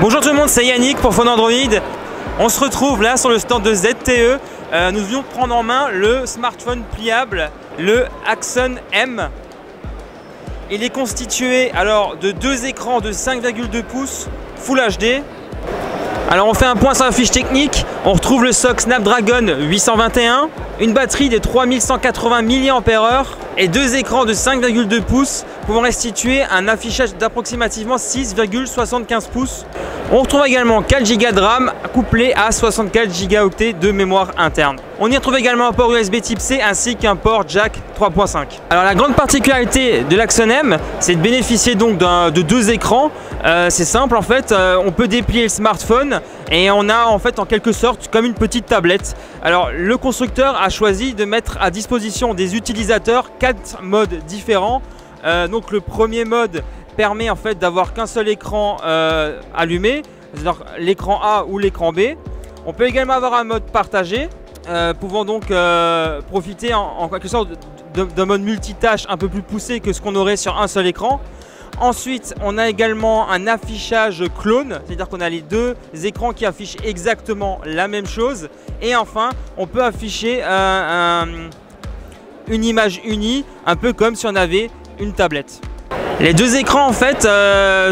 Bonjour tout le monde, c'est Yannick pour Phone Android. On se retrouve là sur le stand de ZTE. Nous venions de prendre en main le smartphone pliable, le Axon M. Il est constitué alors de deux écrans de 5,2 pouces Full HD. Alors on fait un point sur la fiche technique. On retrouve le SoC Snapdragon 821, une batterie de 3180 mAh et deux écrans de 5,2 pouces pouvant restituer un affichage d'approximativement 6,75 pouces. On retrouve également 4 Go de RAM couplé à 64 Go de mémoire interne. On y retrouve également un port USB type C ainsi qu'un port jack 3.5. Alors la grande particularité de l'Axon M, c'est de bénéficier donc de deux écrans. C'est simple en fait, on peut déplier le smartphone et on a en fait en quelque sorte comme une petite tablette. Alors le constructeur a choisi de mettre à disposition des utilisateurs 4 modes différents. Donc le premier mode permet en fait d'avoir qu'un seul écran allumé, c'est-à-dire l'écran A ou l'écran B. On peut également avoir un mode partagé, pouvant donc profiter en quelque sorte d'un mode multitâche un peu plus poussé que ce qu'on aurait sur un seul écran. Ensuite, on a également un affichage clone, c'est-à-dire qu'on a les deux écrans qui affichent exactement la même chose. Et enfin, on peut afficher une image unie, un peu comme si on avait une tablette. Les deux écrans en fait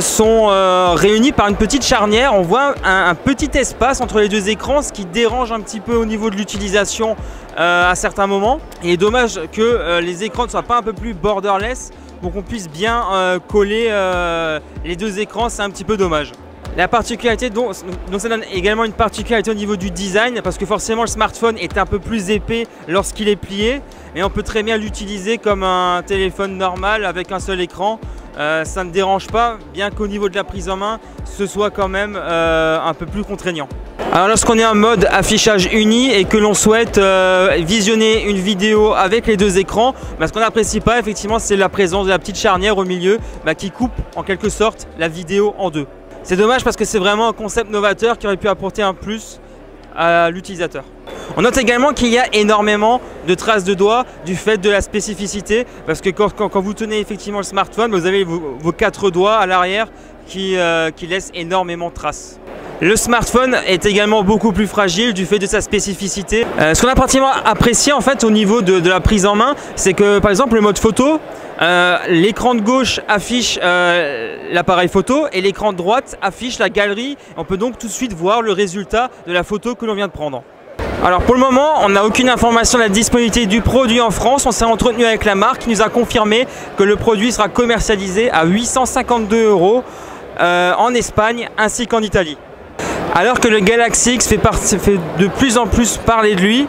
sont réunis par une petite charnière. On voit un petit espace entre les deux écrans, ce qui dérange un petit peu au niveau de l'utilisation à certains moments. Il est dommage que les écrans ne soient pas un peu plus borderless pour qu'on puisse bien coller les deux écrans, c'est un petit peu dommage. La particularité, donc ça donne également une particularité au niveau du design parce que forcément le smartphone est un peu plus épais lorsqu'il est plié et on peut très bien l'utiliser comme un téléphone normal avec un seul écran. Ça ne dérange pas, bien qu'au niveau de la prise en main, ce soit quand même un peu plus contraignant. Alors lorsqu'on est en mode affichage uni et que l'on souhaite visionner une vidéo avec les deux écrans, ce qu'on n'apprécie pas effectivement c'est la présence de la petite charnière au milieu qui coupe en quelque sorte la vidéo en deux. C'est dommage parce que c'est vraiment un concept novateur qui aurait pu apporter un plus à l'utilisateur. On note également qu'il y a énormément de traces de doigts du fait de la spécificité parce que quand vous tenez effectivement le smartphone, vous avez vos 4 doigts à l'arrière qui laissent énormément de traces. Le smartphone est également beaucoup plus fragile du fait de sa spécificité. Ce qu'on a pratiquement apprécié en fait au niveau de la prise en main, c'est que par exemple le mode photo, l'écran de gauche affiche l'appareil photo et l'écran de droite affiche la galerie. On peut donc tout de suite voir le résultat de la photo que l'on vient de prendre. Alors pour le moment, on n'a aucune information de la disponibilité du produit en France. On s'est entretenu avec la marque qui nous a confirmé que le produit sera commercialisé à 852 € en Espagne ainsi qu'en Italie. Alors que le Galaxy X fait de plus en plus parler de lui,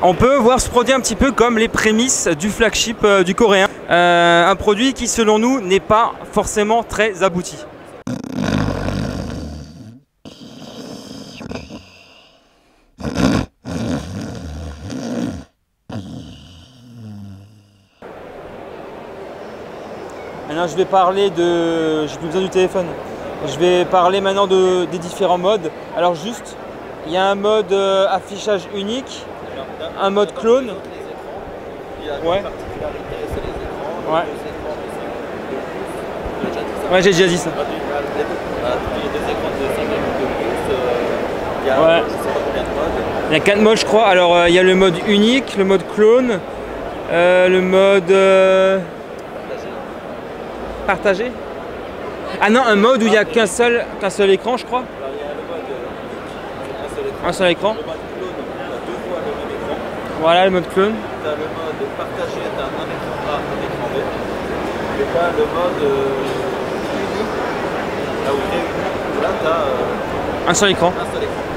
on peut voir ce produit un petit peu comme les prémices du flagship du coréen. Un produit qui selon nous n'est pas forcément très abouti. Maintenant je vais parler de... J'ai plus besoin du téléphone. Je vais parler maintenant des différents modes. Alors juste, il y a un mode affichage unique, un mode clone. Ouais. Ouais, j'ai déjà dit ça. Ouais. Il y a 4 modes je crois. Alors il y a le mode unique, le mode clone, le mode partagé. Ah non, un mode où il n'y a qu'un seul écran, je crois. Un seul écran. Le mode clone, tu as 2 fois le même écran. Voilà le mode clone. Tu as le mode partagé, tu as un écran A, un écran B. Et tu as le mode uni, là où tu es uni, là tu as un seul écran. Un seul écran.